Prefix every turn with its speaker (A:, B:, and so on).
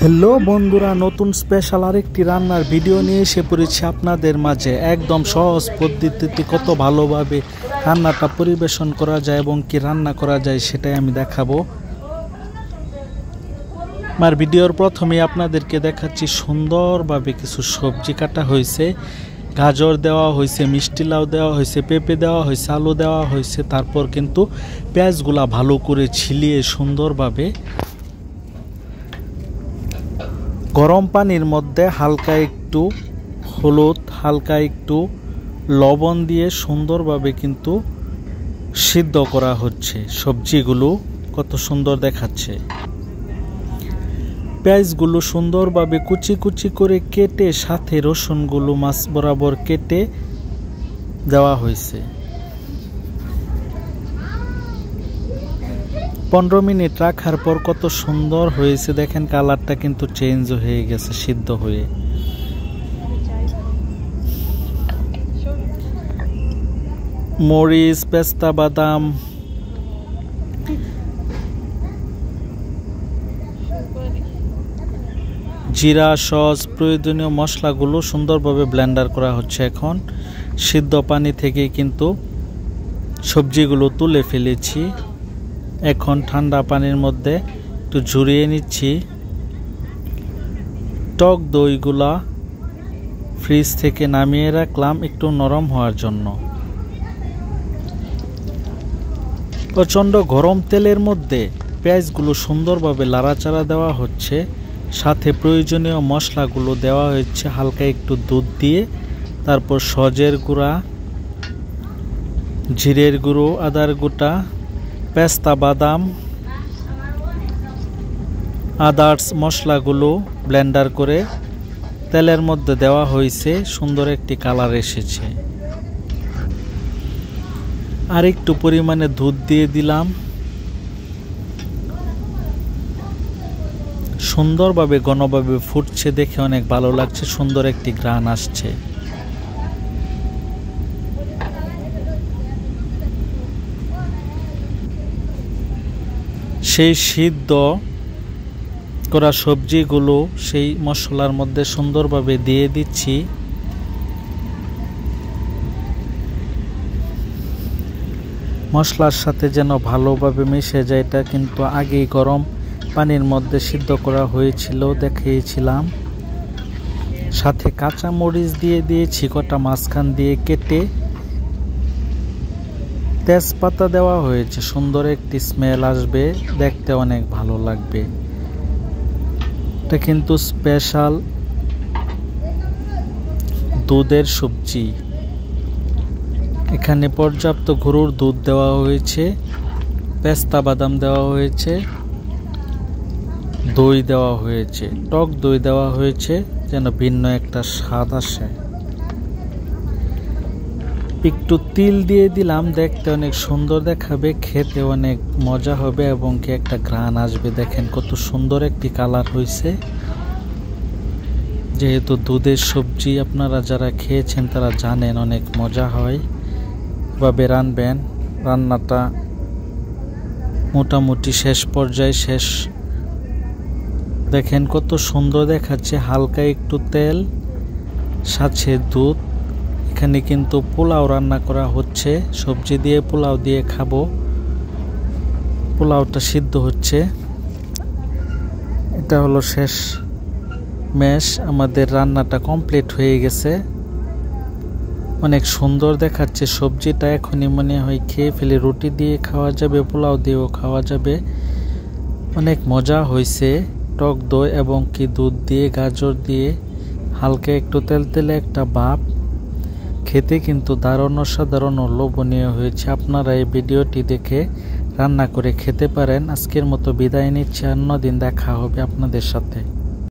A: Hello বন্ধুরা, নতুন special আরেকটি রান্নার ভিডিও নিয়ে এসে পড়েছি আপনাদের মাঝে। একদম সহজ পদ্ধতিতে কত ভালোভাবে রান্নাটা পরিবেশন করা যায় এবং কি রান্না করা যায় সেটাই আমি দেখাবো। আমার ভিডিওর প্রথমে আপনাদেরকে দেখাচ্ছি সুন্দরভাবে কিছু সবজি কাটা হয়েছে। গাজর দেওয়া হয়েছে, মিষ্টি লাউ দেওয়া হয়েছে, পেঁপে দেওয়া হয়েছে, আলু দেওয়া হয়েছে। তারপর কিন্তু পেঁয়াজগুলা ভালো করে ছিলিয়ে সুন্দরভাবে গরম পানির মধ্যে হালকা একটু হলুদ, হালকা একটু লবণ দিয়ে সুন্দরভাবে কিন্তু সিদ্ধ করা হচ্ছে। সবজিগুলো কত সুন্দর দেখাচ্ছে। পেঁয়াজগুলো সুন্দরভাবে কুচি কুচি করে কেটে সাথে রসুনগুলো মাছ বরাবর কেটে দেওয়া হয়েছে। 15 মিনিট রাখার পর কত সুন্দর হয়েছে দেখেন, কালারটা কিন্তু চেঞ্জ হয়ে গেছে সিদ্ধ হয়ে। মরিচ, পেস্তা বাদাম, জিরা, সস, প্রয়োজনীয় মশলাগুলো সুন্দরভাবে ব্লেন্ডার করা হচ্ছে। এখন সিদ্ধ পানি থেকে কিন্তু সবজিগুলো তুলে ফেলেছি। এখন ঠান্ডা পানির মধ্যে একটু ঝরিয়ে নিচ্ছি। টক দইগুলা ফ্রিজ থেকে নামিয়ে রাখলাম একটু নরম হওয়ার জন্য। প্রচণ্ড গরম তেলের মধ্যে পেঁয়াজগুলো সুন্দরভাবে লাড়াচাড়া দেওয়া হচ্ছে। সাথে প্রয়োজনীয় মশলাগুলো দেওয়া হচ্ছে হালকা একটু দুধ দিয়ে। তারপর সজের গুঁড়া, জিরের গুঁড়ো, আদার গোটা, পেস্তা বাদাম, আদার্স মশলাগুলো ব্লেন্ডার করে তেলের মধ্যে দেওয়া হয়েছে। সুন্দর একটি কালার এসেছে। আর একটু পরিমাণে দুধ দিয়ে দিলাম। সুন্দরভাবে ঘনভাবে ফুটছে, দেখে অনেক ভালো লাগছে। সুন্দর একটি ঘ্রাণ আসছে। সেই সিদ্ধ করা সবজিগুলো সেই মশলার মধ্যে সুন্দরভাবে দিয়ে দিচ্ছি। মশলার সাথে যেন ভালোভাবে মিশে যায়। এটা কিন্তু আগেই গরম পানির মধ্যে সিদ্ধ করা হয়েছিল, দেখিয়েছিলাম। সাথে কাঁচা মরিচ দিয়ে দিয়েছি কটা, মাঝখান দিয়ে কেটে। তেজপাতা দেওয়া হয়েছে, সুন্দর একটি স্মেল আসবে, দেখতে অনেক ভালো লাগবে। এটা কিন্তু স্পেশাল দুধের সবজি। এখানে পর্যাপ্ত গরুর দুধ দেওয়া হয়েছে, পেস্তা বাদাম দেওয়া হয়েছে, দই দেওয়া হয়েছে, টক দই দেওয়া হয়েছে যেন ভিন্ন একটা স্বাদ আসে। একটু তিল দিয়ে দিলাম, দেখতে অনেক সুন্দর দেখাবে, খেতে অনেক মজা হবে এবং কি একটা ঘ্রাণ আসবে। দেখেন কত সুন্দর একটি কালার হয়েছে। যেহেতু দুধের সবজি আপনারা যারা খেয়েছেন তারা জানেন অনেক মজা হয়। এভাবে রানবেন। রান্নাটা মোটামুটি শেষ পর্যায়ে শেষ। দেখেন কত সুন্দর দেখাচ্ছে। হালকা একটু তেল, সাথে দুধ। এখানে কিন্তু পোলাও রান্না করা হচ্ছে, সবজি দিয়ে পোলাও দিয়ে খাবো। পোলাওটা সিদ্ধ হচ্ছে। এটা হলো শেষ ম্যাশ, আমাদের রান্নাটা কমপ্লিট হয়ে গেছে। অনেক সুন্দর দেখাচ্ছে সবজিটা। এখনই মনে হয় খেয়ে ফেলে, রুটি দিয়ে খাওয়া যাবে, পোলাও দিয়েও খাওয়া যাবে। অনেক মজা হয়েছে। টক দই এবং কি দুধ দিয়ে, গাজর দিয়ে, হালকা একটু তেলতেলে একটা ভাব। খেতে কিন্তু দারুণ অসাধারণ ও লোভনীয় হয়েছে। আপনারা এই ভিডিওটি দেখে রান্না করে খেতে পারেন। আজকের মতো বিদায় নিচ্ছি, অন্যদিন দেখা হবে আপনাদের সাথে।